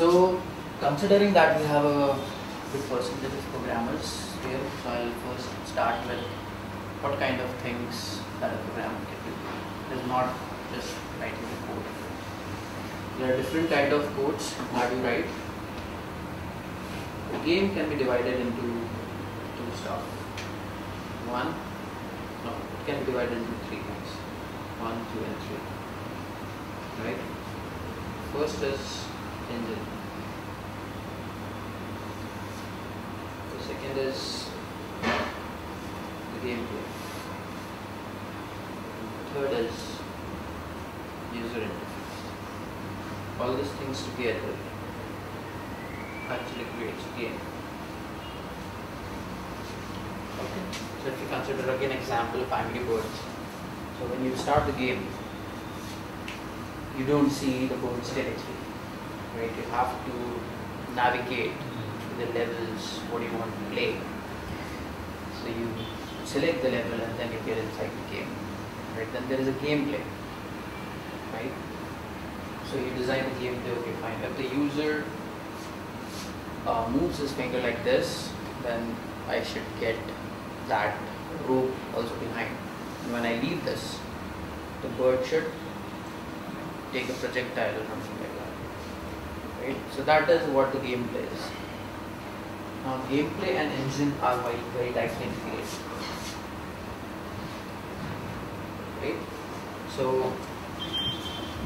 So considering that we have a good percentage of programmers here, so I'll first start with what kind of things that a programmer can do. It is not just writing the code. There are different kind of codes that you write. A game can be divided into two stuff. It can be divided into three things. 1, 2 and 3. Right? First is engine. The second is the gameplay. The third is user interface. All these things together actually creates a game. Okay. So if you consider again example of Angry Birds. So when you start the game, you don't see the birds directly, right? You have to navigate to the levels what you want to play. So you select the level and then you get inside the game, right? Then there is a gameplay, right? So you design the gameplay, okay fine. If the user moves his finger like this, then I should get that rope also behind. And when I leave this, the bird should take a projectile or something like that, right? So that is what the gameplay is. Now gameplay and engine are very tightly integrated, right? So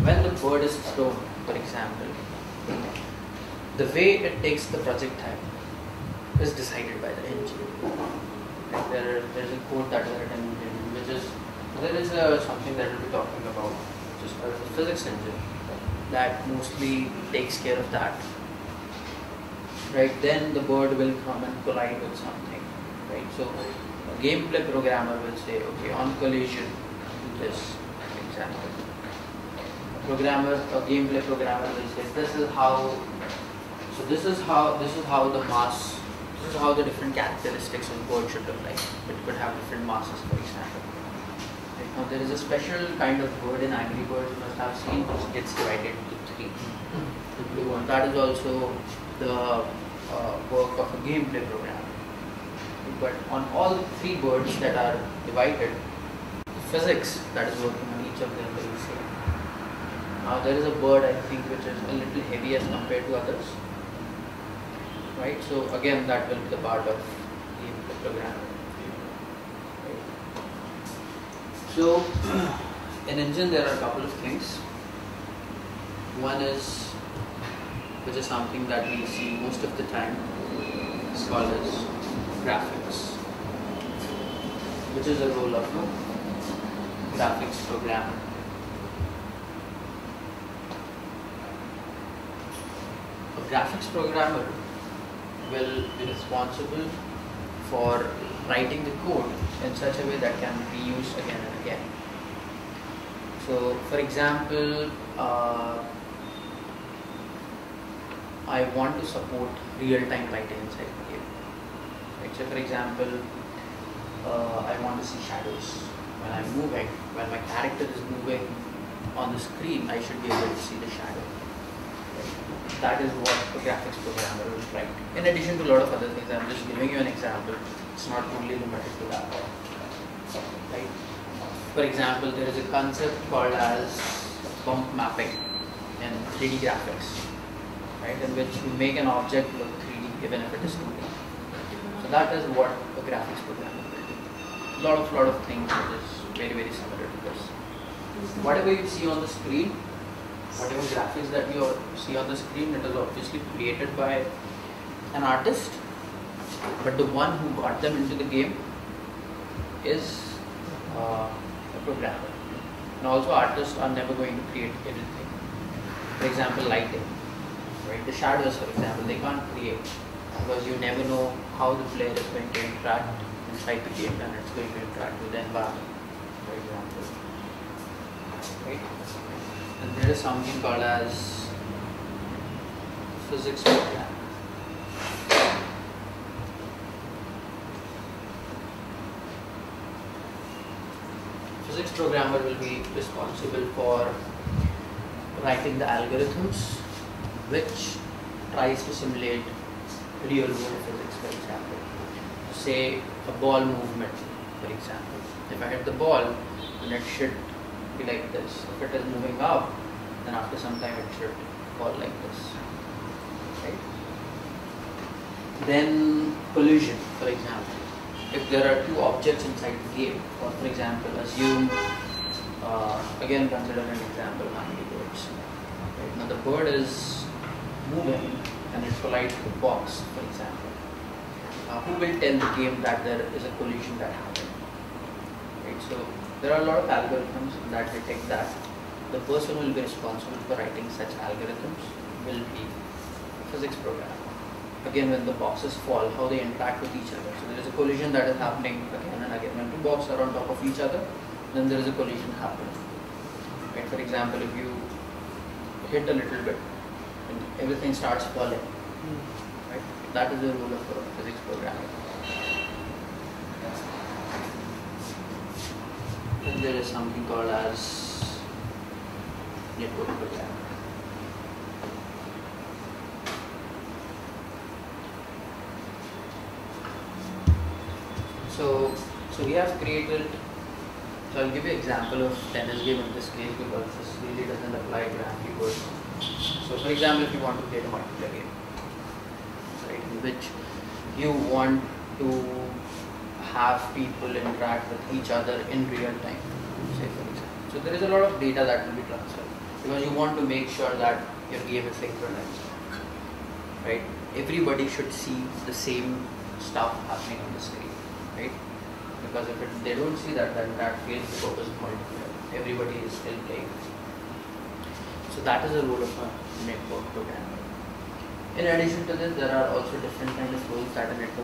when the bird is thrown, for example, the way it takes the projectile is decided by the engine. Like there is a code that is written in engine, which is something that we'll be talking about, which is called the physics engine, that mostly takes care of that. Right? Then the bird will come and collide with something. Right? So a gameplay programmer will say, okay, on collision, do this, for example. A gameplay programmer will say, this is how the different characteristics of the bird should look like. It could have different masses, for example. Right. Now there is a special kind of bird in Angry Birds you must have seen, which gets divided into 3. The blue one. That is also the work of a gameplay programmer. But on all 3 birds that are divided, the physics that is working on each of them will be same. Now there is a bird, I think, which is a little heavy as compared to others. Right? So again, that will be the part of gameplay programming. Right? So in engine there are a couple of things. One is, which is something that we see most of the time, is called as graphics, which is the role of a graphics programmer. A graphics programmer will be responsible for writing the code in such a way that can be used again and again. So for example, I want to support real-time writing inside the game. Right? So for example, I want to see shadows. When I'm moving, when my character is moving on the screen, I should be able to see the shadow. That is what a graphics programmer will write. In addition to a lot of other things, I'm just giving you an example. It's not only limited to that. Right? For example, there is a concept called as bump mapping in 3D graphics, right? In which you make an object look 3D even if it is 2D. So that is what a graphics programmer will do. Lot of things which is very similar to this. Whatever you see on the screen, whatever graphics that you see on the screen, it is obviously created by an artist, but the one who got them into the game is a programmer. And also artists are never going to create everything. For example, lighting, right? The shadows, for example, they can't create because you never know how the player is going to interact inside the game and it's going to interact with the environment, for example. Right? And there is something called as physics program. Physics programmer will be responsible for writing the algorithms which tries to simulate real world physics, for example. Say a ball movement, for example. If I hit the ball, then it should be like this. If it is moving up, then after some time it should fall like this. Right? Then collision, for example. If there are two objects inside the game, or for example, assume, again consider an example, Angry Birds. Right? Now the bird is moving and it collides with the box, for example. Who will tell the game that there is a collision that happened? Right? So there are a lot of algorithms that detect that. The person who will be responsible for writing such algorithms will be a physics programmer. Again, when the boxes fall, how they interact with each other. So there is a collision that is happening again and again. When two boxes are on top of each other, then there is a collision happening. Right? For example, if you hit a little bit, and everything starts falling. Right? That is the rule of physics programming. Then there is something called as network programming. So we have created, so I'll give you an example of tennis game in this case because this really doesn't apply to Angry Birds. So for example, if you want to play a multiplayer game, right, in which you want to have people interact with each other in real time, say for example. So there is a lot of data that will be transferred because you want to make sure that your game is synchronized, right? Everybody should see the same stuff happening on the screen, right? Because if they don't see that, then that fails the purpose of multiplayer. Everybody is still playing. So that is the role of a network programmer. In addition to this, there are also different kinds of roles that a network